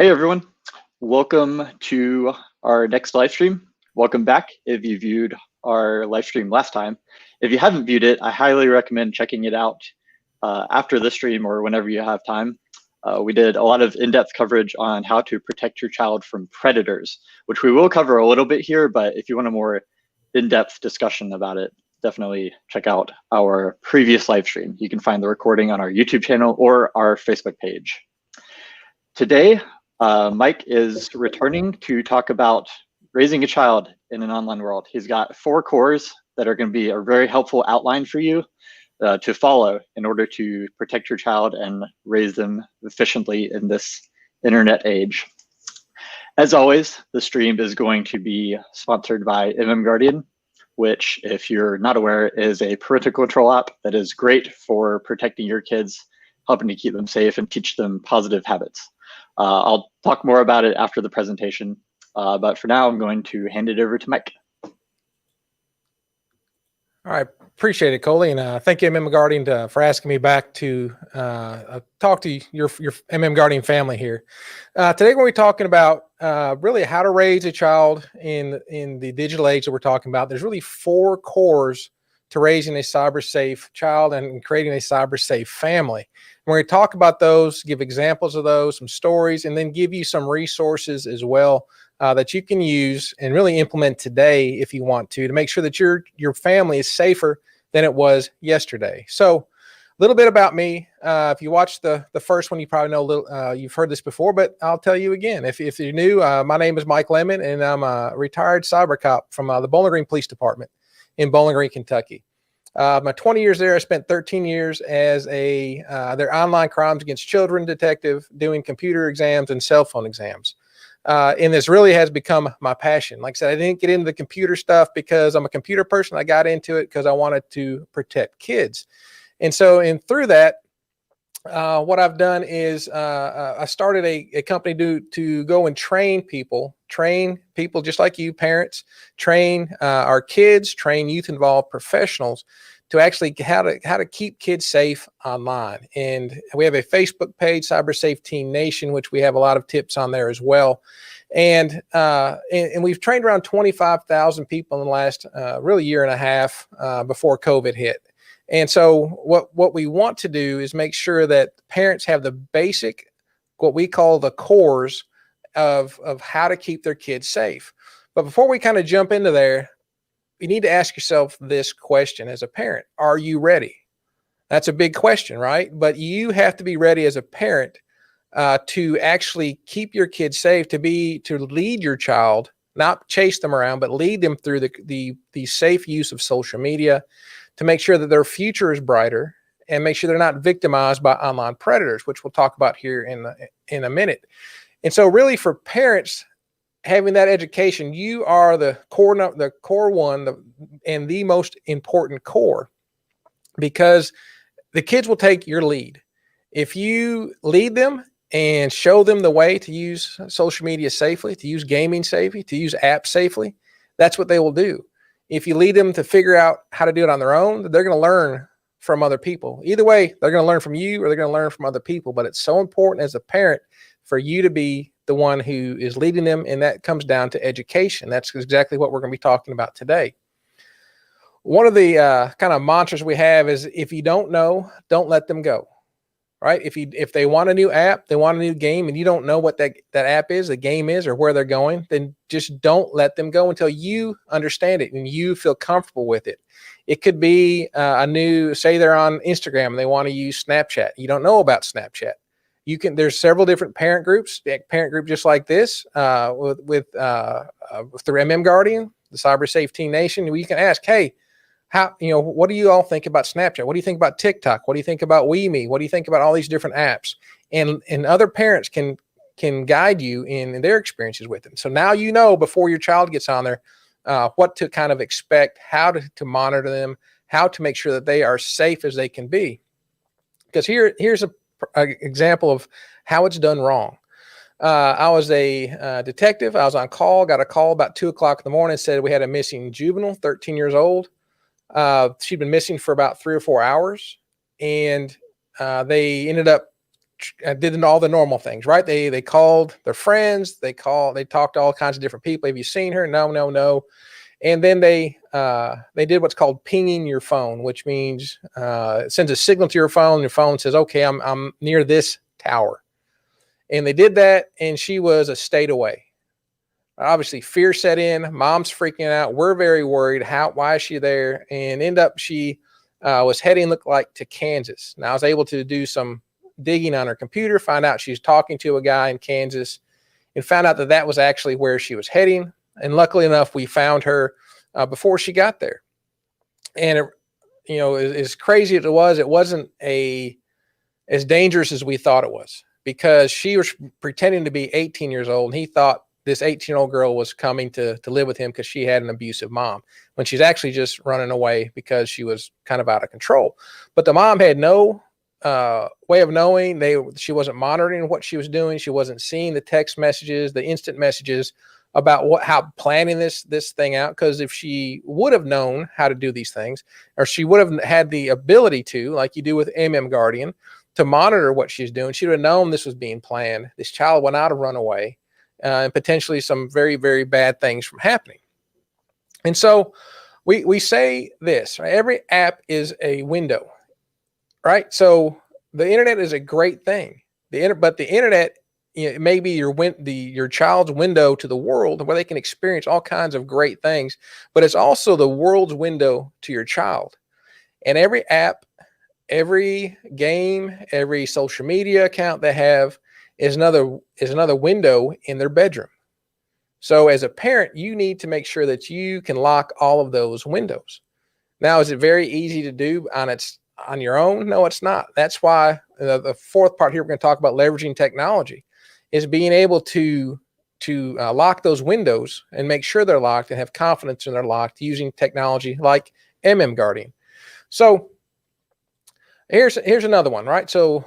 Hey everyone, welcome to our next live stream. Welcome back if you viewed our live stream last time. If you haven't viewed it, I highly recommend checking it out after the stream or whenever you have time. We did a lot of in-depth coverage on how to protect your child from predators, which we will cover a little bit here, but if you want a more in-depth discussion about it, definitely check out our previous live stream. You can find the recording on our YouTube channel or our Facebook page. Today, Mike is returning to talk about raising a child in an online world. He's got 4 cores that are going to be a very helpful outline for you to follow in order to protect your child and raise them efficiently in this internet age. As always, the stream is going to be sponsored by Guardian, which, if you're not aware, is a parental control app that is great for protecting your kids, helping to keep them safe and teach them positive habits. I'll talk more about it after the presentation, but for now, I'm going to hand it over to Mike. All right, appreciate it, Coley, and thank you, Guardian, for asking me back to talk to your Guardian family here. Today, we're going to be talking about really how to raise a child in the digital age that we're talking about. There's really 4 cores to raising a cyber safe child and creating a cyber safe family. We're going to talk about those, give examples of those, some stories, and then give you some resources as well that you can use and really implement today if you want to make sure that your family is safer than it was yesterday. So a little bit about me. If you watched the first one, you probably know you've heard this before, but I'll tell you again. If you're new, my name is Mike Lemon, and I'm a retired cyber cop from the Bowling Green Police Department in Bowling Green, Kentucky. My 20 years there, I spent 13 years as their online crimes against children detective, doing computer exams and cell phone exams. And this really has become my passion. Like I said, I didn't get into the computer stuff because I'm a computer person. I got into it because I wanted to protect kids. And so, through that, what I've done is I started a company to go and train people just like you, parents, train our kids, train youth involved professionals to actually how to keep kids safe online. And we have a Facebook page, Cyber Safe Teen Nation, which we have a lot of tips on there as well. And we've trained around 25,000 people in the last really year and a half before COVID hit. And so what we want to do is make sure that parents have the basic, what we call the cores of how to keep their kids safe. But before we kind of jump into there, you need to ask yourself this question as a parent. Are you ready? That's a big question, right? But you have to be ready as a parent to actually keep your kids safe, to lead your child, not chase them around, but lead them through the safe use of social media, to make sure that their future is brighter and make sure they're not victimized by online predators, which we'll talk about here in a minute. And so really for parents, having that education, you are the core one and the most important core, because the kids will take your lead. If you lead them and show them the way to use social media safely, to use gaming safely, to use apps safely, that's what they will do. If you lead them to figure out how to do it on their own, they're going to learn from other people. Either way, they're going to learn from you or they're going to learn from other people. But it's so important as a parent for you to be the one who is leading them, and that comes down to education. That's exactly what we're going to be talking about today. One of the kind of mantras we have is, if you don't know, don't let them go. Right? If they want a new app, they want a new game, and you don't know what that app is, the game is, or where they're going, then just don't let them go until you understand it and you feel comfortable with it. It could be say they're on Instagram and they want to use Snapchat. You don't know about Snapchat. There's several different parent groups, just like this, through Guardian, the Cyber Safe Teen Nation. You can ask, hey, what do you all think about Snapchat? What do you think about TikTok? What do you think about WeMe? What do you think about all these different apps? And other parents can guide you in their experiences with them. So now you know, before your child gets on there, what to kind of expect, how to monitor them, how to make sure that they are safe as they can be. Because here's an example of how it's done wrong. I was a detective. I was on call, got a call about 2:00 in the morning, said we had a missing juvenile, 13 years old. She'd been missing for about 3 or 4 hours, and they ended up did all the normal things, right? They called their friends, they talked to all kinds of different people. Have you seen her? No, no, no. And then they did what's called pinging your phone, which means it sends a signal to your phone. Your phone says, okay, I'm near this tower. And they did that, and she was a state away. Obviously, fear set in. Mom's freaking out. We're very worried. Why is she there? And she was heading, looked like, to Kansas. Now, I was able to do some digging on her computer, find out she's talking to a guy in Kansas, and found out that was actually where she was heading. And luckily enough, we found her before she got there. And as crazy as it wasn't as dangerous as we thought it was, because she was pretending to be 18 years old, and he thought this 18-year-old girl was coming to live with him because she had an abusive mom, when she's actually just running away because she was kind of out of control. But the mom had no way of knowing. She wasn't monitoring what she was doing. She wasn't seeing the text messages, the instant messages about how planning this thing out. Because if she would have known how to do these things, or she would have had the ability to, like you do with Guardian, to monitor what she's doing, she would have known this was being planned. This child would not have run away, and potentially some very, very bad things from happening. And so we say this, right? Every app is a window, right? So the internet is a great thing. But the internet, it may be your child's window to the world, where they can experience all kinds of great things, but it's also the world's window to your child. And every app, every game, every social media account they have is another window in their bedroom. So as a parent, you need to make sure that you can lock all of those windows. Now, is it very easy to do on your own? No, it's not. That's why the fourth part here, we're going to talk about leveraging technology, is being able to lock those windows and make sure they're locked and have confidence in they're locked using technology like Guardian. So here's another one, right? So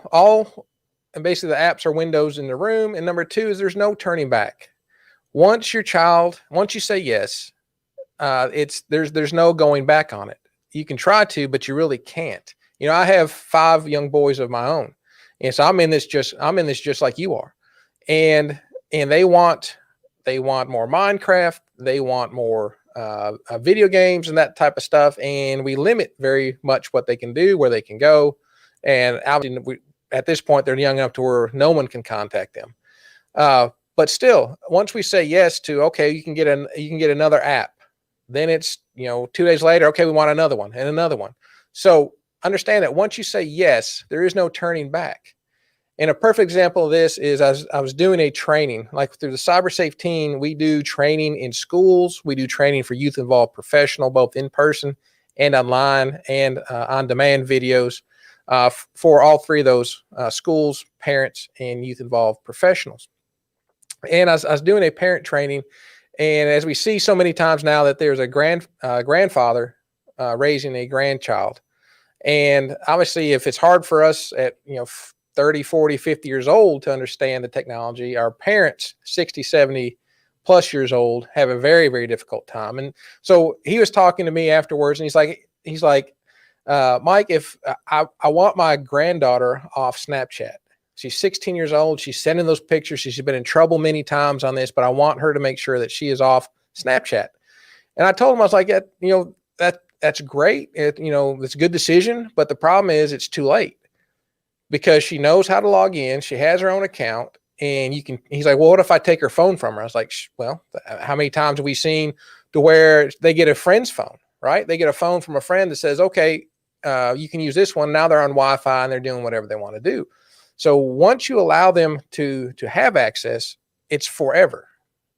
basically the apps are windows in the room. And number two is there's no turning back. Once you say yes, there's no going back on it. You can try to, but you really can't. I have 5 young boys of my own. And so I'm in this just like you are. And they want more Minecraft. They want more video games and that type of stuff. And we limit very much what they can do, where they can go. And at this point, they're young enough to where no one can contact them. But still, once we say yes to, okay, you can get another app, then it's, 2 days later, okay, we want another one and another one. So understand that once you say yes, there is no turning back. And a perfect example of this is I was doing a training, like through the CyberSafe team, we do training in schools. We do training for youth involved professional, both in person and online and on-demand videos for all 3 of those schools, parents, and youth involved professionals. And I was doing a parent training, and as we see so many times now, that there's a grandfather raising a grandchild. And obviously, if it's hard for us at 30, 40, 50 years old to understand the technology, our parents, 60, 70 plus years old, have a very, very difficult time. And so he was talking to me afterwards, and he's like, Mike, if I want my granddaughter off Snapchat. She's 16 years old. She's sending those pictures. She's been in trouble many times on this, but I want her to make sure that she is off Snapchat. And I told him, I was like, that's great. It's a good decision. But the problem is it's too late, because she knows how to log in. She has her own account, and he's like, well, what if I take her phone from her? I was like, well, how many times have we seen to where they get a friend's phone, right? They get a phone from a friend that says, okay, you can use this one. Now they're on Wi-Fi and they're doing whatever they want to do. So once you allow them to have access, it's forever.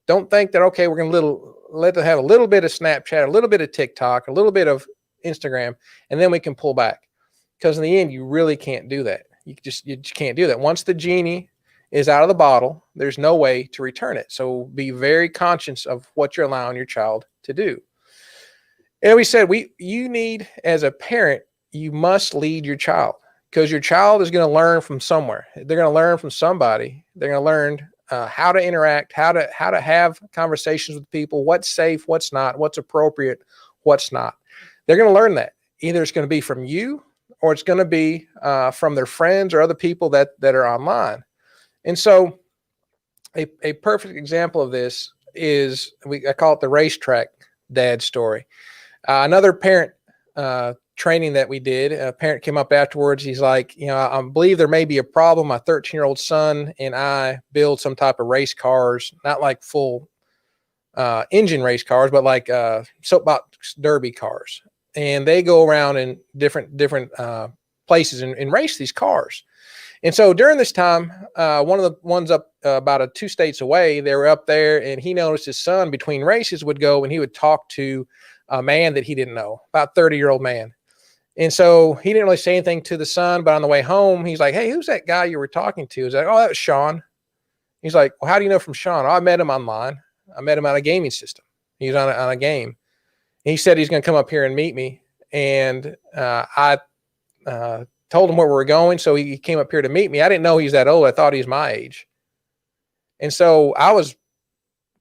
Don't think that, okay, we're going to let them have a little bit of Snapchat, a little bit of TikTok, a little bit of Instagram, and then we can pull back. Because in the end, you really can't do that. You just can't do that. Once the genie is out of the bottle, there's no way to return it. So be very conscious of what you're allowing your child to do. And we said, you need, as a parent, you must lead your child, because your child is going to learn from somewhere. They're going to learn from somebody. They're going to learn how to interact, how to have conversations with people, what's safe, what's not, what's appropriate, what's not. They're going to learn that. Either it's going to be from you, or it's going to be from their friends or other people that are online. And so a perfect example of this is I call it the racetrack dad story. Another parent training that we did, a parent came up afterwards. He's like, I believe there may be a problem. My 13-year-old son and I build some type of race cars, not like full engine race cars, but like soapbox derby cars. And they go around in different places and race these cars. And so during this time, one of the ones up about 2 states away, they were up there, and he noticed his son between races would go and he would talk to a man that he didn't know, about 30-year-old man. And so he didn't really say anything to the son, but on the way home, he's like, "Hey, who's that guy you were talking to?" He's like, "Oh, that was Sean." He's like, "Well, how do you know from Sean?" "Oh, I met him online. I met him on a gaming system. He was on a game." He said he's going to come up here and meet me. And I told him where we were going. So he came up here to meet me. I didn't know he's that old. I thought he's my age. And so I was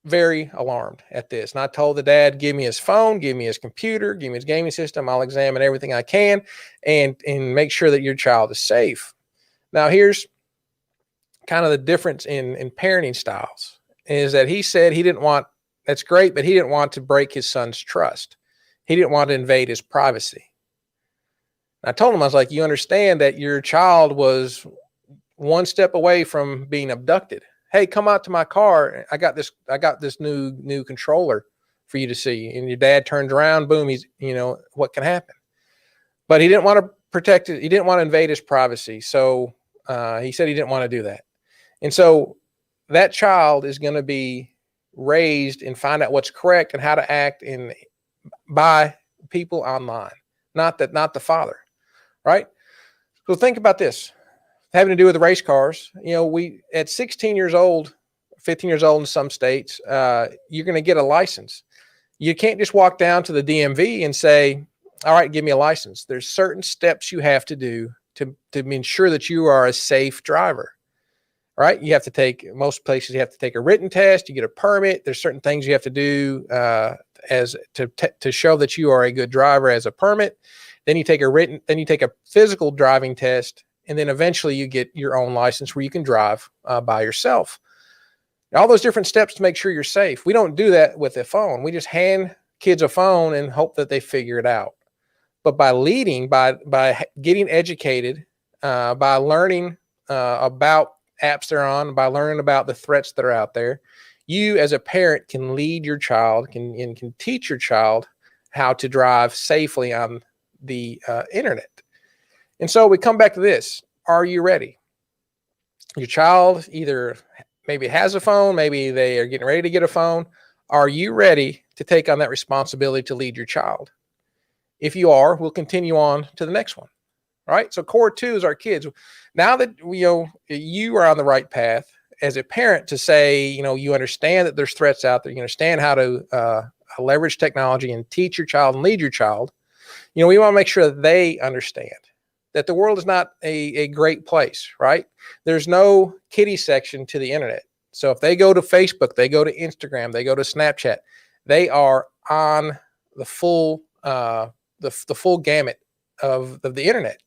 very alarmed at this. And I told the dad, give me his phone, give me his computer, give me his gaming system. I'll examine everything I can and make sure that your child is safe. Now, here's kind of the difference in parenting styles is that he said he didn't want, that's great, but he didn't want to break his son's trust. He didn't want to invade his privacy. And I told him, I was like, you understand that your child was one step away from being abducted. Hey, come out to my car. I got this new controller for you to see. And your dad turns around, boom, he's, what can happen? But he didn't want to protect it. He didn't want to invade his privacy. So he said he didn't want to do that. And so that child is going to be raised and find out what's correct and how to act by people online, not the father, right? So think about this, having to do with the race cars. We at 16 years old, 15 years old in some states, you're going to get a license. You can't just walk down to the DMV and say, all right, give me a license. There's certain steps you have to do to ensure that you are a safe driver, right? Most places you have to take a written test, you get a permit. There's certain things you have to do to show that you are a good driver as a permit. Then you take a physical driving test, and then eventually you get your own license where you can drive by yourself. All those different steps to make sure you're safe. We don't do that with a phone. We just hand kids a phone and hope that they figure it out. But by leading, by getting educated, by learning about apps they're on, by learning about the threats that are out there, you as a parent can lead your child, can teach your child how to drive safely on the internet. And so we come back to this. Are you ready? Your child either maybe has a phone, maybe they are getting ready to get a phone. Are you ready to take on that responsibility to lead your child? If you are, we'll continue on to the next one. All right. So core 2 is our kids. Now that you are on the right path as a parent to say, you understand that there's threats out there. You understand how to leverage technology and teach your child and lead your child. We want to make sure that they understand that the world is not a great place, right? There's no kiddie section to the internet. So if they go to Facebook, they go to Instagram, they go to Snapchat, they are on the full gamut of the internet.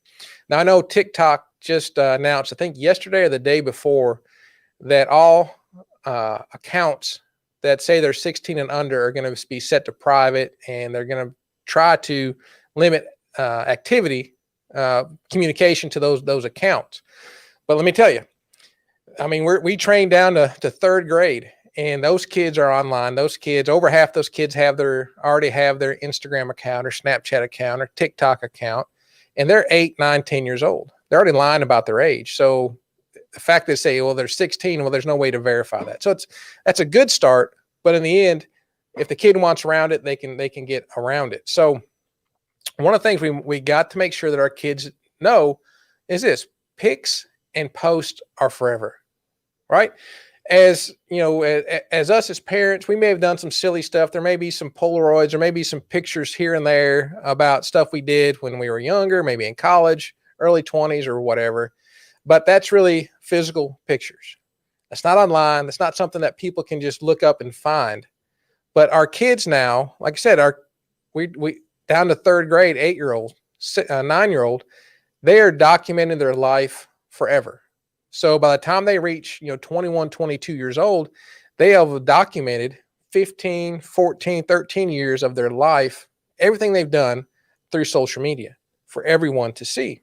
Now I know TikTok just announced, I think yesterday or the day before, that all accounts that say they're 16 and under are going to be set to private, and they're going to try to limit communication to those accounts. But let me tell you, we train down to 3rd grade, and those kids are online. Those kids, over half those kids already have their Instagram account or Snapchat account or TikTok account, and they're 8, 9, 10 years old. They're already lying about their age. So the fact they say, well, they're 16, well, there's no way to verify that. So that's a good start, but in the end, if the kid wants around it, they can get around it. So one of the things we got to make sure that our kids know is this: pics and posts are forever, right? As as us as parents, we may have done some silly stuff. There may be some Polaroids, or maybe some pictures here and there about stuff we did when we were younger, maybe in college, early 20s or whatever. But that's really physical pictures. That's not online. That's not something that people can just look up and find. But our kids now, like I said, we down to 3rd grade, 8-year-old, 9-year-old, they are documenting their life forever. So by the time they reach, 21, 22 years old, they have documented 15, 14, 13 years of their life, everything they've done through social media for everyone to see.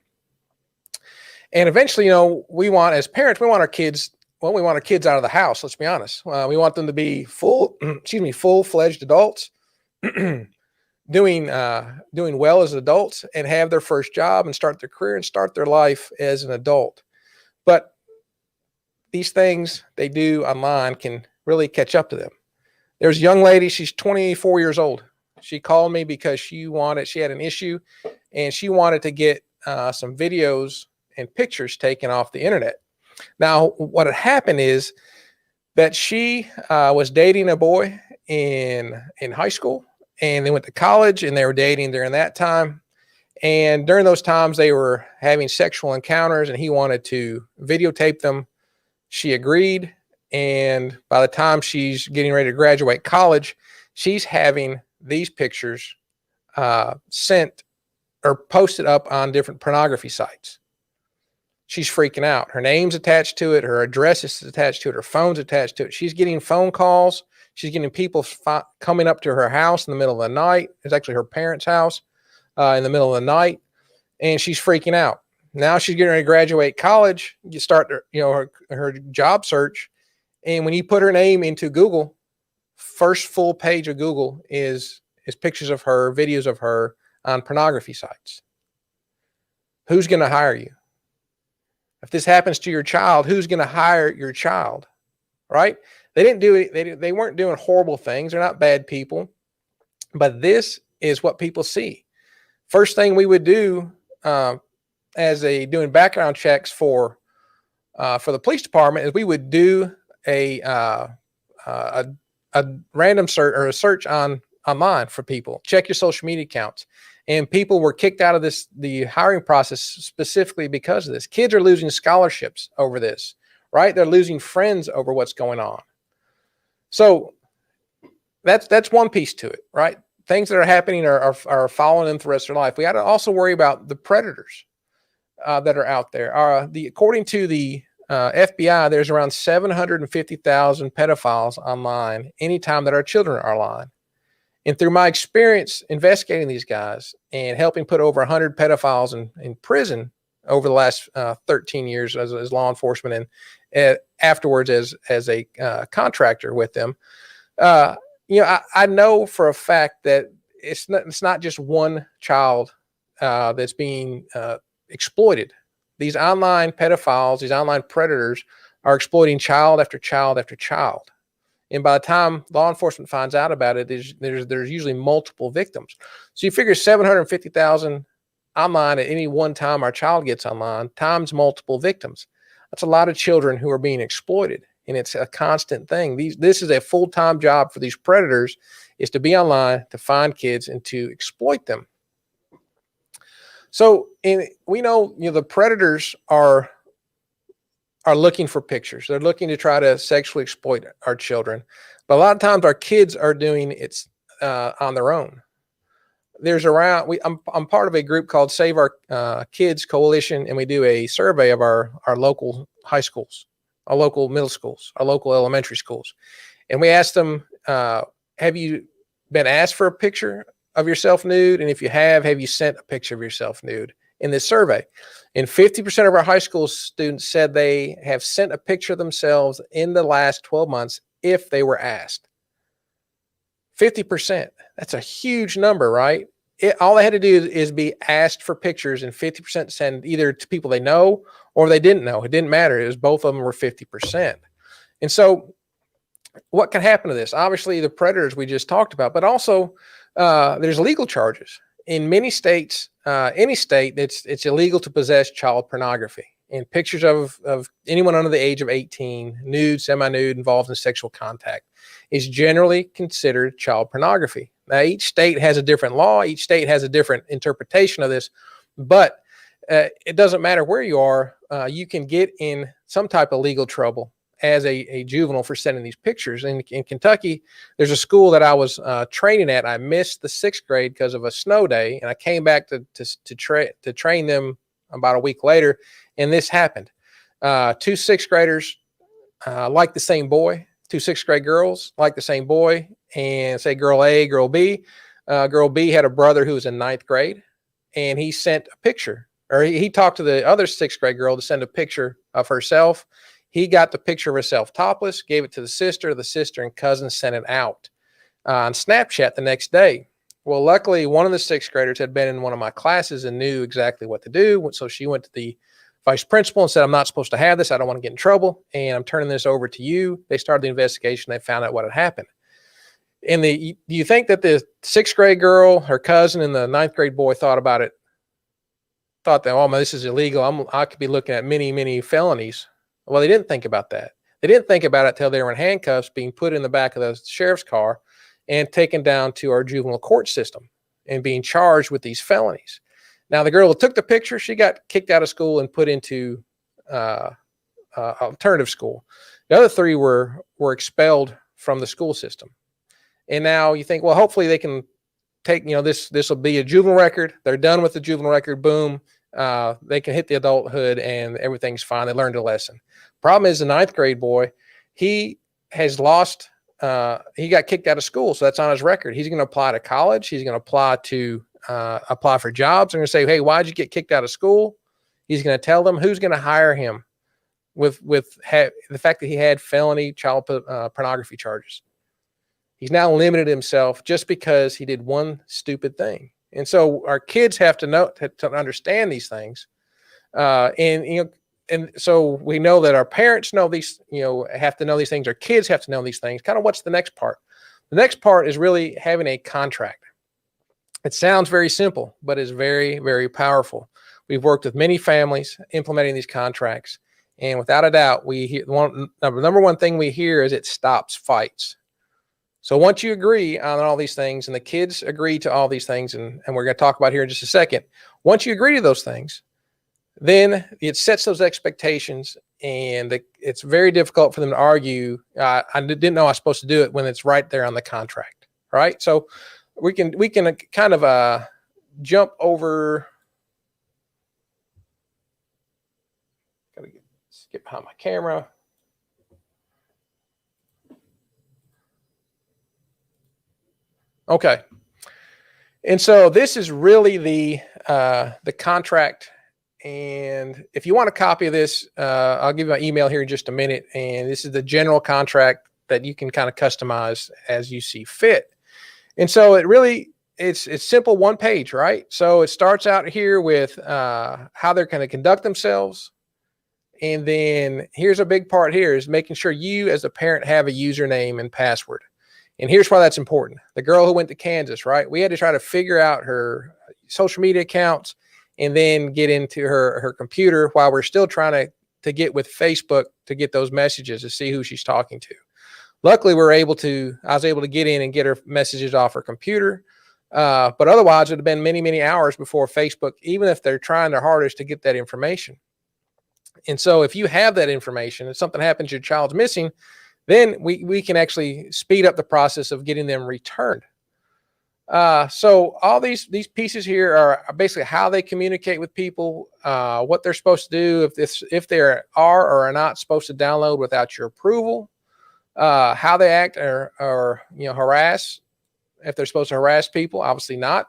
And eventually, we want, as parents, we want our kids out of the house. Let's be honest. We want them to be full-fledged adults, doing well as adults, and have their first job and start their career and start their life as an adult. But these things they do online can really catch up to them. There's a young lady, she's 24 years old. She called me because she had an issue, and she wanted to get some videos and pictures taken off the internet. Now, what had happened is that she was dating a boy in high school, and they went to college, and they were dating during that time. And during those times, they were having sexual encounters, and he wanted to videotape them. She agreed. And by the time she's getting ready to graduate college, she's having these pictures sent or posted up on different pornography sites. She's freaking out. Her name's attached to it. Her address is attached to it. Her phone's attached to it. She's getting phone calls. She's getting people coming up to her house in the middle of the night. It's actually her parents' house in the middle of the night. And she's freaking out. Now she's getting ready to graduate college. You start her job search. And when you put her name into Google, first full page of Google is pictures of her, videos of her on pornography sites. Who's going to hire you? If this happens to your child, who's going to hire your child? Right? They didn't do it. They weren't doing horrible things. They're not bad people. But this is what people see. First thing we would do doing background checks for the police department is we would do a random search or a search online for people. Check your social media accounts. And people were kicked out of the hiring process specifically because of this. Kids are losing scholarships over this, right? They're losing friends over what's going on. So that's one piece to it, right? Things that are happening are following them for the rest of their life. We got to also worry about the predators that are out there. According to the FBI, there's around 750,000 pedophiles online anytime that our children are online. And through my experience investigating these guys and helping put over 100 pedophiles in prison over the last 13 years as law enforcement and afterwards as a contractor with them, I know for a fact that it's not just one child that's being exploited. These online pedophiles, these online predators are exploiting child after child after child. And by the time law enforcement finds out about it, there's usually multiple victims. So you figure 750,000 online at any one time our child gets online times multiple victims. That's a lot of children who are being exploited, and it's a constant thing. This is a full-time job for these predators, is to be online, to find kids, and to exploit them. So we know the predators are looking for pictures. They're looking to try to sexually exploit our children. But a lot of times our kids are doing it on their own. I'm part of a group called Save Our Kids Coalition, and we do a survey of our local high schools, our local middle schools, our local elementary schools. And we asked them, have you been asked for a picture of yourself nude? And if you have you sent a picture of yourself nude in this survey? And 50% of our high school students said they have sent a picture of themselves in the last 12 months if they were asked. 50%. That's a huge number, right? All they had to do is be asked for pictures, and 50% send either to people they know or they didn't know. It didn't matter. It was both of them were 50%. And so what can happen to this? Obviously, the predators we just talked about, but also there's legal charges. In many states, any state, it's illegal to possess child pornography and pictures of anyone under the age of 18, nude, semi-nude, involved in sexual contact is generally considered child pornography. Now, each state has a different law. Each state has a different interpretation of this, but it doesn't matter where you are. You can get in some type of legal trouble as a juvenile for sending these pictures. In Kentucky, there's a school that I was training at. I missed the 6th grade because of a snow day, and I came back to train them about a week later, and this happened. Two sixth graders like the same boy, two sixth grade girls like the same boy, and say girl A, girl B. Girl B had a brother who was in ninth grade, and he sent a picture, or he talked to the other sixth grade girl to send a picture of herself. He got the picture of herself topless, gave it to the sister and cousin sent it out on Snapchat the next day. Well, luckily, one of the sixth graders had been in one of my classes and knew exactly what to do. So she went to the vice principal and said, I'm not supposed to have this. I don't want to get in trouble. And I'm turning this over to you. They started the investigation. They found out what had happened. And do you think that the sixth grade girl, her cousin, and the ninth grade boy thought about it? Thought that, oh, man, this is illegal. I could be looking at many, many felonies. Well, they didn't think about that. They didn't think about it till they were in handcuffs, being put in the back of the sheriff's car and taken down to our juvenile court system and being charged with these felonies. Now, the girl who took the picture, she got kicked out of school and put into alternative school. The other three were expelled from the school system. And now you think, well, hopefully they can take, this will be a juvenile record. They're done with the juvenile record. Boom. They can hit the adulthood and everything's fine. They learned a lesson. Problem is the ninth grade boy, he has lost, he got kicked out of school. So that's on his record. He's going to apply to college. He's going to apply for jobs. They're going to say, hey, why'd you get kicked out of school? He's going to tell them who's going to hire him with the fact that he had felony child pornography charges. He's now limited himself just because he did one stupid thing. And so our kids have to know to understand these things. And so we know that our parents know these, have to know these things. Our kids have to know these things. Kind of what's the next part? The next part is really having a contract. It sounds very simple, but it's very, very powerful. We've worked with many families implementing these contracts. And without a doubt, number one thing we hear is it stops fights. So once you agree on all these things and the kids agree to all these things, and we're going to talk about here in just a second, once you agree to those things, then it sets those expectations, and it's very difficult for them to argue. I didn't know I was supposed to do it when it's right there on the contract, right? So we can kind of jump over. Got to skip behind my camera. Okay. And so this is really the contract. And if you want a copy of this, I'll give you my email here in just a minute. And this is the general contract that you can kind of customize as you see fit. And so it's simple, one page, right? So it starts out here with how they're going to conduct themselves. And then here's a big part here is making sure you as a parent have a username and password. And here's why that's important. The girl who went to Kansas, right? We had to try to figure out her social media accounts and then get into her computer while we're still trying to get with Facebook to get those messages to see who she's talking to. Luckily, I was able to get in and get her messages off her computer. But otherwise, it would have been many, many hours before Facebook, even if they're trying their hardest to get that information. And so if you have that information and something happens, your child's missing, then we can actually speed up the process of getting them returned. So all these pieces here are basically how they communicate with people, what they're supposed to do, if they are or are not supposed to download without your approval, how they act or harass, if they're supposed to harass people, obviously not.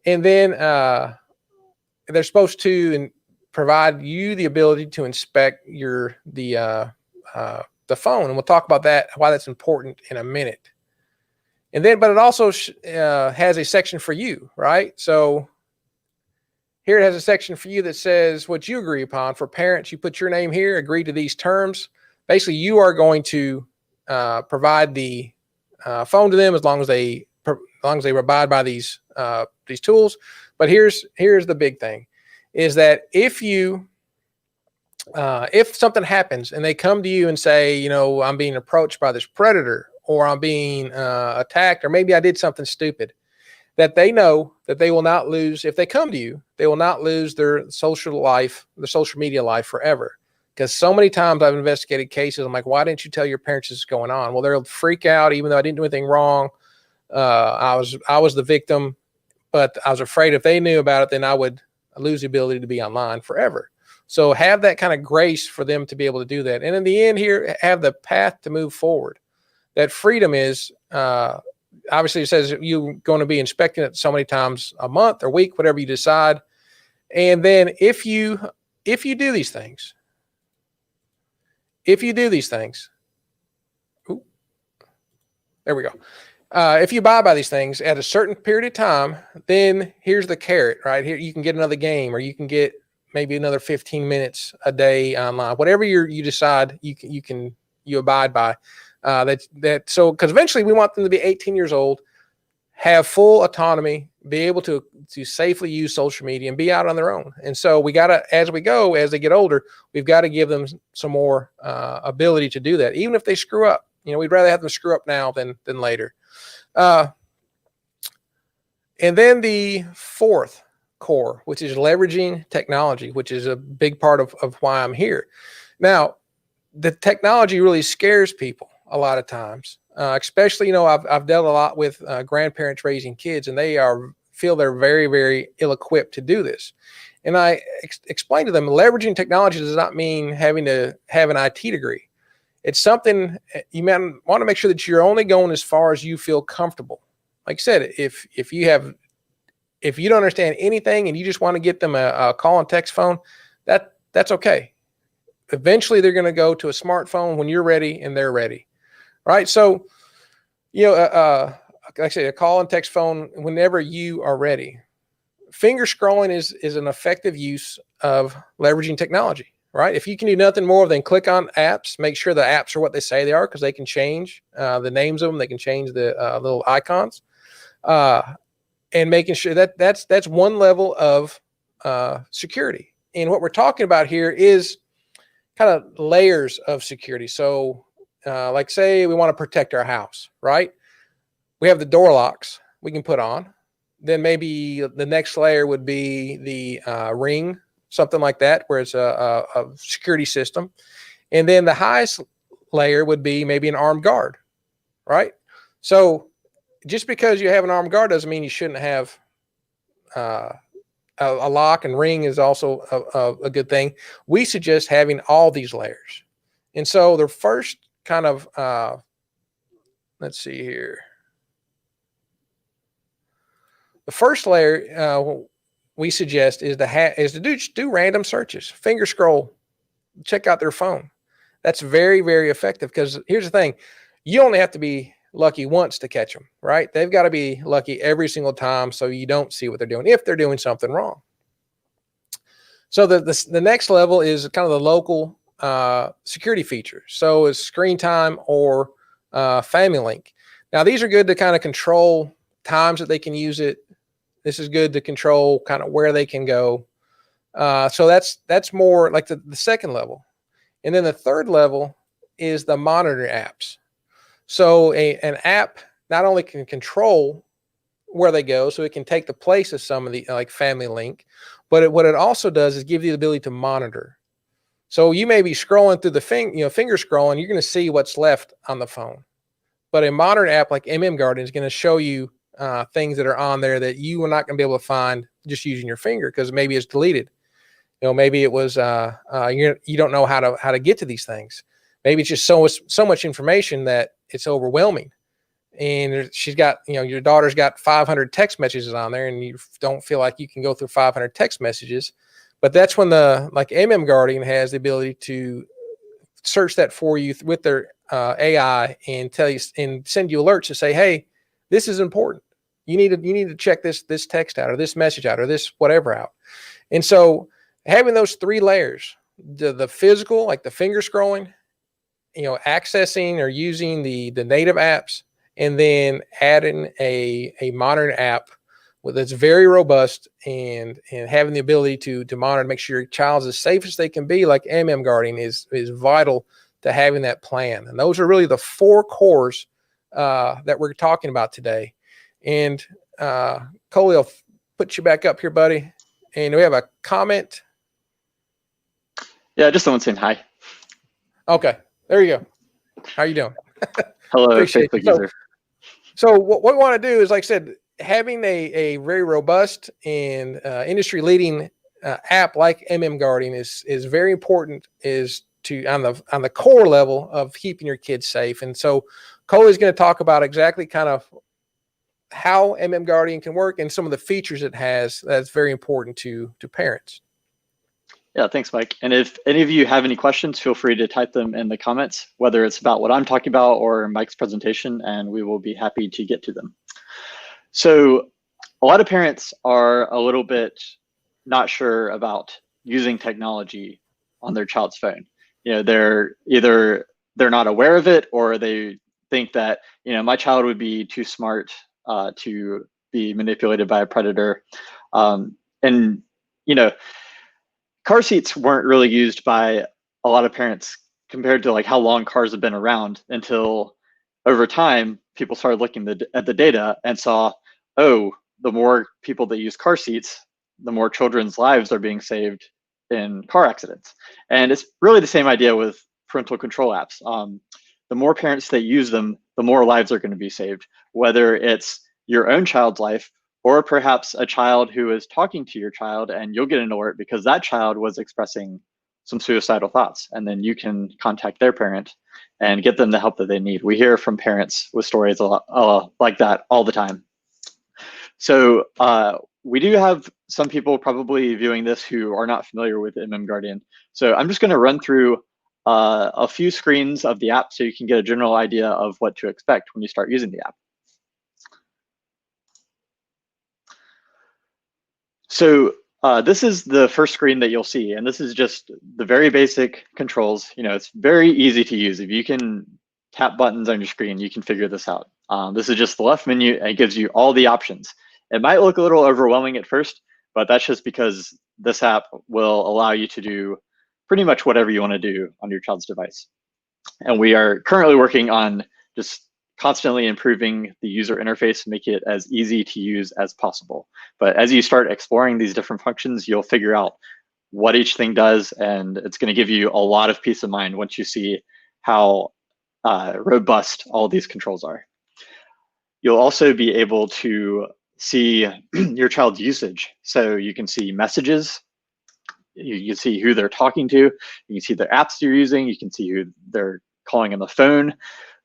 And then they're supposed to provide you the ability to inspect the phone, and we'll talk about that, why that's important in a minute. And then, but it also has a section for you, right? So here it has a section for you that says what you agree upon. For parents, you put your name here, agree to these terms. Basically, you are going to provide the phone to them as long as they abide by these tools. But here's the big thing, is that if something happens and they come to you and say, I'm being approached by this predator, or I'm being attacked, or maybe I did something stupid, that they know that they will not lose, if they come to you, they will not lose their social media life forever. Because so many times I've investigated cases, I'm like, why didn't you tell your parents this is going on? Well, they'll freak out even though I didn't do anything wrong. I was the victim, but I was afraid if they knew about it, then I would lose the ability to be online forever. So have that kind of grace for them to be able to do that. And in the end here, have the path to move forward. That freedom is, obviously it says you're going to be inspecting it so many times a month or week, whatever you decide. And then if you do these things, ooh, there we go. If you abide by these things at a certain period of time, then here's the carrot, right? Here you can get another game, or you can get maybe another 15 minutes a day online. Whatever you decide, you abide by. So because eventually we want them to be 18 years old, have full autonomy, be able to safely use social media and be out on their own. And so we got to, as they get older, we've got to give them some more ability to do that, even if they screw up. We'd rather have them screw up now than later. And then the fourth core, which is leveraging technology, which is a big part of why I'm here. Now, the technology really scares people a lot of times, especially, I've dealt a lot with grandparents raising kids, and they feel they're very, very ill-equipped to do this. And I explained to them, leveraging technology does not mean having to have an IT degree. It's something you want to make sure that you're only going as far as you feel comfortable. Like I said, if you don't understand anything and you just want to get them a call and text phone, that's okay. Eventually they're going to go to a smartphone when you're ready and they're ready. Right. So, like I say, a call and text phone whenever you are ready. Finger scrolling is an effective use of leveraging technology. Right. If you can do nothing more than click on apps, make sure the apps are what they say they are, because they can change the names of them. They can change the little icons, and making sure that's one level of security. And what we're talking about here is kind of layers of security. So like say we want to protect our house, right? We have the door locks we can put on. Then maybe the next layer would be the Ring, something like that, where it's a security system. And then the highest layer would be maybe an armed guard, right? So just because you have an armed guard doesn't mean you shouldn't have a lock, and Ring is also a good thing. We suggest having all these layers. And so the first kind of, let's see here. The first layer we suggest is to do random searches, finger scroll, check out their phone. That's very, very effective, because here's the thing. You only have to be lucky once to catch them, right? They've got to be lucky every single time so you don't see what they're doing if they're doing something wrong. So the next level is kind of the local security features. So it's Screen Time or Family Link. Now these are good to kind of control times that they can use it. This is good to control kind of where they can go. So that's more like the second level. And then the third level is the monitor apps. So an app not only can control where they go, so it can take the place of some of the like Family Link, but what it also does is give you the ability to monitor. So you may be scrolling through the finger scrolling, you're going to see what's left on the phone. But a modern app like MMGuardian is going to show you things that are on there that you are not going to be able to find just using your finger, because maybe it's deleted. Maybe it was you don't know how to get to these things. Maybe it's just so much information that it's overwhelming. And she's got, your daughter's got 500 text messages on there, and you don't feel like you can go through 500 text messages. But that's when like MMGuardian has the ability to search that for you with their AI and tell you and send you alerts to say, hey, this is important. You need to check this text out, or this message out, or this whatever out. And so having those three layers, the physical, like the finger scrolling, accessing or using the native apps, and then adding a modern app that's very robust and having the ability to monitor and make sure your child's as safe as they can be, like MMGuardian is vital to having that plan. And those are really the four cores that we're talking about today. And Coley, I'll put you back up here, buddy. And we have a comment. Yeah, just someone saying hi. Okay, there you go. How you doing? Hello, Facebook user. So what we want to do is, like I said, having a very robust and industry-leading app like Guardian is very important, is to on the core level of keeping your kids safe. And so Coley's going to talk about exactly kind of how Guardian can work and some of the features it has that's very important to parents. Yeah, thanks, Mike. And if any of you have any questions, feel free to type them in the comments, whether it's about what I'm talking about or Mike's presentation, and we will be happy to get to them. So a lot of parents are a little bit not sure about using technology on their child's phone. They're not aware of it, or they think that, my child would be too smart to be manipulated by a predator. And car seats weren't really used by a lot of parents compared to like how long cars have been around, until over time people started looking at the data and saw, oh, the more people that use car seats, the more children's lives are being saved in car accidents. And it's really the same idea with parental control apps. The more parents that use them, the more lives are going to be saved, whether it's your own child's life, or perhaps a child who is talking to your child and you'll get an alert because that child was expressing some suicidal thoughts. And then you can contact their parent and get them the help that they need. We hear from parents with stories a lot, like that all the time. So we do have some people probably viewing this who are not familiar with Guardian. So I'm just going to run through a few screens of the app so you can get a general idea of what to expect when you start using the app. So this is the first screen that you'll see, and this is just the very basic controls. It's very easy to use. If you can tap buttons on your screen, you can figure this out. This is just the left menu, and it gives you all the options. It might look a little overwhelming at first, but that's just because this app will allow you to do pretty much whatever you want to do on your child's device. And we are currently working on just constantly improving the user interface, make it as easy to use as possible. But as you start exploring these different functions, you'll figure out what each thing does, and it's going to give you a lot of peace of mind once you see how robust all these controls are. You'll also be able to see your child's usage. So you can see messages, you can see who they're talking to, you can see the apps you're using, you can see who they're calling on the phone,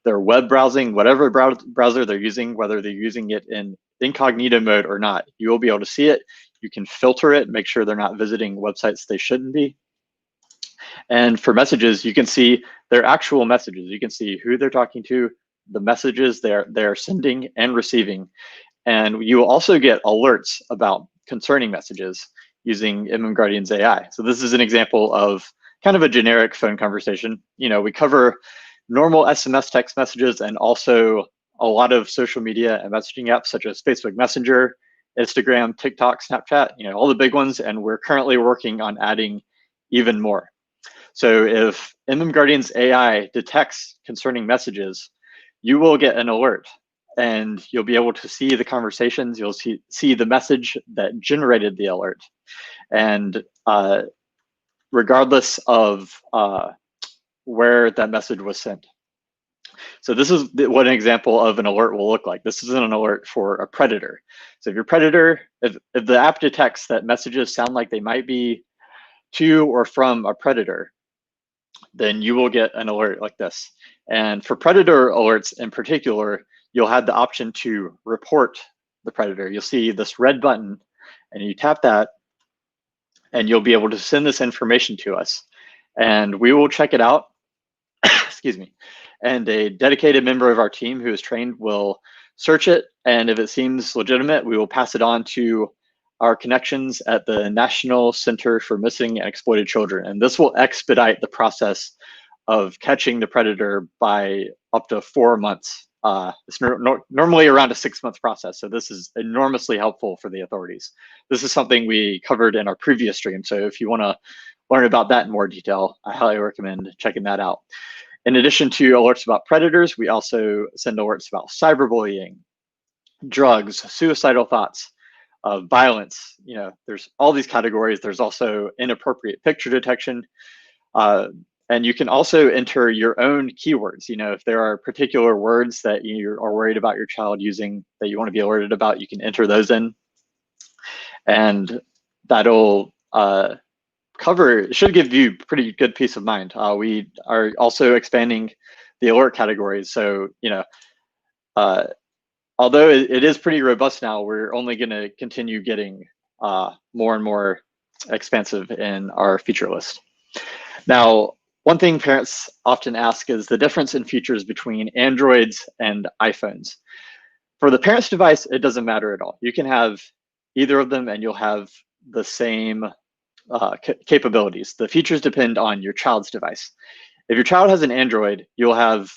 their web browsing, whatever browser they're using, whether they're using it in incognito mode or not. You will be able to see it. You can filter it, make sure they're not visiting websites they shouldn't be. And for messages, you can see their actual messages. You can see who they're talking to, the messages they're sending and receiving. And you will also get alerts about concerning messages using Guardian's AI. So this is an example of kind of a generic phone conversation. We cover normal SMS text messages and also a lot of social media and messaging apps such as Facebook Messenger, Instagram, TikTok, Snapchat, all the big ones. And we're currently working on adding even more. So if Guardian's AI detects concerning messages, you will get an alert and you'll be able to see the conversations. You'll see the message that generated the alert. And regardless of where that message was sent. So this is what an example of an alert will look like. This is an alert for a predator. So if if the app detects that messages sound like they might be to or from a predator, then you will get an alert like this. And for predator alerts in particular, you'll have the option to report the predator. You'll see this red button and you tap that and you'll be able to send this information to us. And we will check it out, excuse me. And a dedicated member of our team who is trained will search it. And if it seems legitimate, we will pass it on to our connections at the National Center for Missing and Exploited Children. And this will expedite the process of catching the predator by up to 4 months. It's normally around a 6-month process. So this is enormously helpful for the authorities. This is something we covered in our previous stream. So if you want to learn about that in more detail, I highly recommend checking that out. In addition to alerts about predators, we also send alerts about cyberbullying, drugs, suicidal thoughts, violence. There's all these categories. There's also inappropriate picture detection. And you can also enter your own keywords. If there are particular words that you are worried about your child using that you want to be alerted about, you can enter those in. And that'll cover should give you pretty good peace of mind. We are also expanding the alert categories. So, although it is pretty robust now, we're only going to continue getting more and more expansive in our feature list. Now, one thing parents often ask is the difference in features between Androids and iPhones. For the parent's device, it doesn't matter at all. You can have either of them and you'll have the same capabilities. The features depend on your child's device. If your child has an Android, you'll have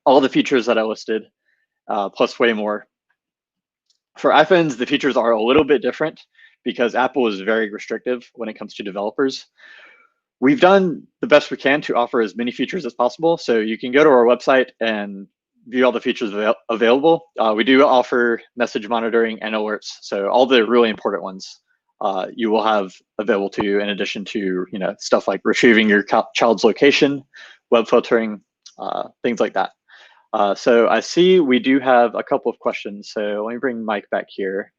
all the features that I listed, plus way more. For iPhones, the features are a little bit different because Apple is very restrictive when it comes to developers. We've done the best we can to offer as many features as possible. So you can go to our website and view all the features available. We do offer message monitoring and alerts. So all the really important ones you will have available to you in addition to stuff like retrieving your child's location, web filtering, things like that. So I see we do have a couple of questions. So let me bring Mike back here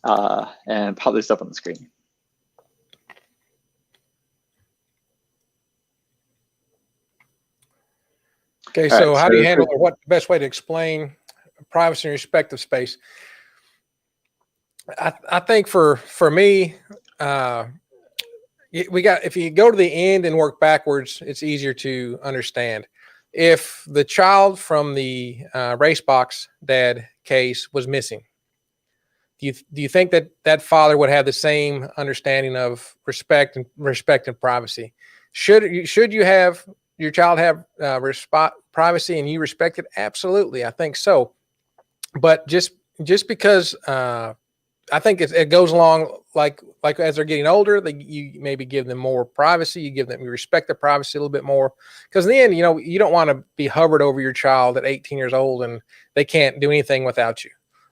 and pop this up on the screen. Okay, so how do you handle, or what's the best way to explain privacy in respective space? I think for me, if you go to the end and work backwards, it's easier to understand. If the child from the Racebox dad case was missing, do you think that father would have the same understanding of respect and privacy? Should you have your child have privacy and you respect it? Absolutely, I think so. But just because I think it goes along like as they're getting older, you maybe give them more privacy, you respect their privacy a little bit more, because in the end, you don't want to be hovered over your child at 18 years old and they can't do anything without you.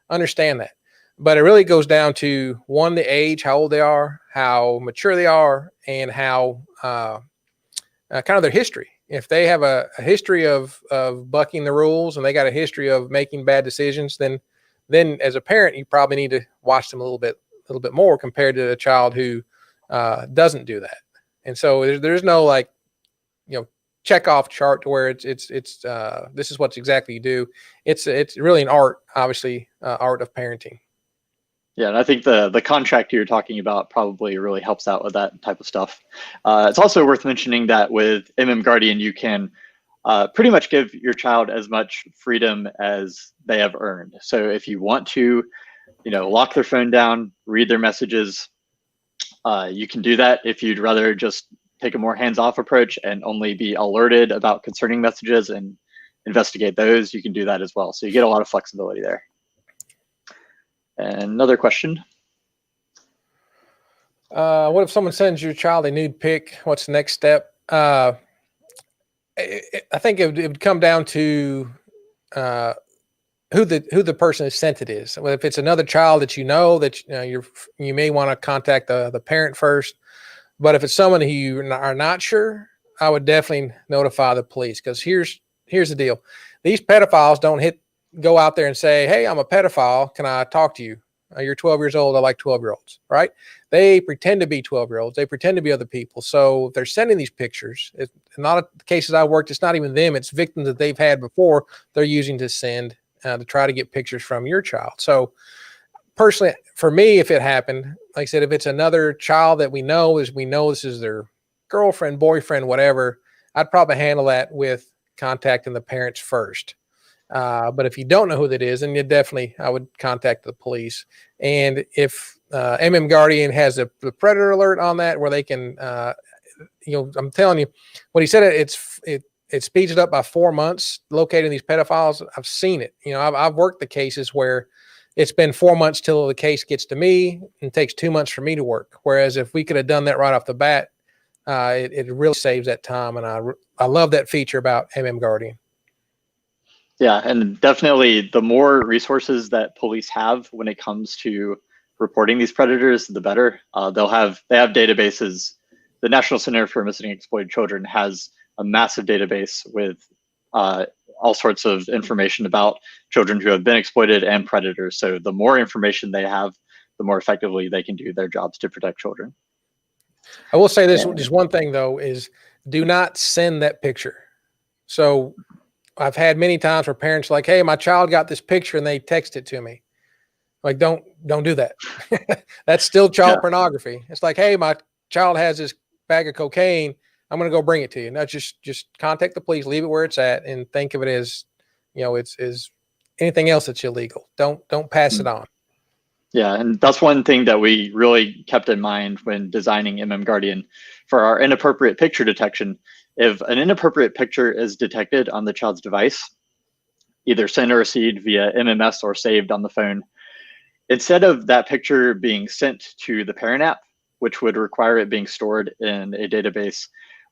Understand that. But it really goes down to one, the age, how old they are, how mature they are, and how kind of their history. If they have a history of bucking the rules and they got a history of making bad decisions, then as a parent, you probably need to watch them a little bit more compared to a child who doesn't do that. And so there's no check off chart to where it's this is what's exactly you do. It's really an art, obviously, art of parenting. Yeah, and I think the contract you're talking about probably really helps out with that type of stuff. It's also worth mentioning that with Guardian, you can pretty much give your child as much freedom as they have earned. So if you want to, lock their phone down, read their messages, you can do that. If you'd rather just take a more hands-off approach and only be alerted about concerning messages and investigate those, you can do that as well. So you get a lot of flexibility there. And another question. What if someone sends your child a nude pic? What's the next step? I think it would come down to who the person has sent it is. Well, if it's another child that you may want to contact the parent first. But if it's someone who you are not sure, I would definitely notify the police, because here's the deal: these pedophiles don't go out there and say, "Hey, I'm a pedophile. Can I talk to you? You're 12 years old. I like 12-year-olds." Right? They pretend to be 12-year-olds. They pretend to be other people. So if they're sending these pictures, in a lot of cases I worked, it's not even them. It's victims that they've had before they're using to send to try to get pictures from your child. So personally, for me, if it happened, like I said, if it's another child that we know this is their girlfriend, boyfriend, whatever, I'd probably handle that with contacting the parents first. But if you don't know who that is, then I would contact the police. And if Guardian has a predator alert on that, where they can, I'm telling you, when he said it speeds it up by 4 months locating these pedophiles. I've seen it. I've worked the cases where it's been 4 months till the case gets to me, and it takes 2 months for me to work. Whereas if we could have done that right off the bat, it really saves that time. And I love that feature about Guardian. Yeah, and definitely the more resources that police have when it comes to reporting these predators, the better. They have databases. The National Center for Missing and Exploited Children has a massive database with all sorts of information about children who have been exploited and predators. So the more information they have, the more effectively they can do their jobs to protect children. I will say this, just one thing though, is do not send that picture. So I've had many times where parents are like, hey, my child got this picture and they text it to me. Like, don't do that. That's still child pornography. It's like, hey, my child has this bag of cocaine. I'm going to go bring it to you. Now just contact the police, leave it where it's at, and think of it as, it's anything else that's illegal. Don't pass it on. Yeah, and that's one thing that we really kept in mind when designing Guardian for our inappropriate picture detection. If an inappropriate picture is detected on the child's device, either sent or received via MMS or saved on the phone, instead of that picture being sent to the parent app, which would require it being stored in a database,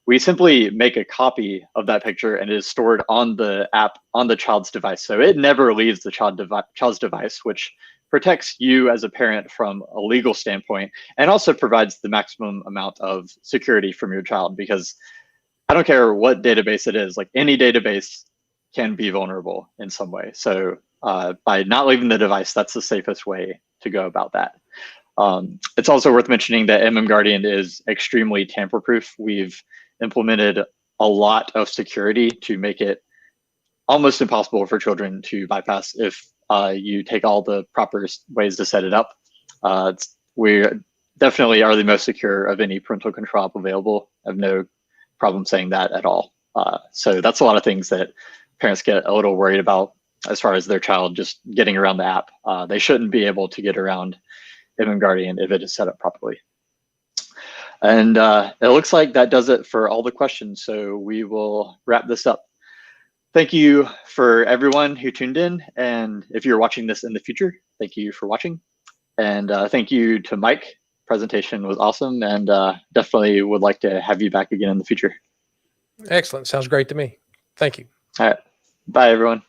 we simply make a copy of that picture and it is stored on the app on the child's device. So it never leaves the child's device, which protects you as a parent from a legal standpoint and also provides the maximum amount of security from your child, because I don't care what database it is, like any database can be vulnerable in some way. So by not leaving the device, that's the safest way to go about that. It's also worth mentioning that Guardian is extremely tamper-proof. We've implemented a lot of security to make it almost impossible for children to bypass if you take all the proper ways to set it up. We definitely are the most secure of any parental control app available. I have no problem saying that at all. So that's a lot of things that parents get a little worried about as far as their child just getting around the app. They shouldn't be able to get around Guardian if it is set up properly. And it looks like that does it for all the questions. So we will wrap this up. Thank you for everyone who tuned in. And if you're watching this in the future, thank you for watching. And thank you to Mike. Presentation was awesome, and definitely would like to have you back again in the future. Excellent. Sounds great to me. Thank you. All right. Bye, everyone.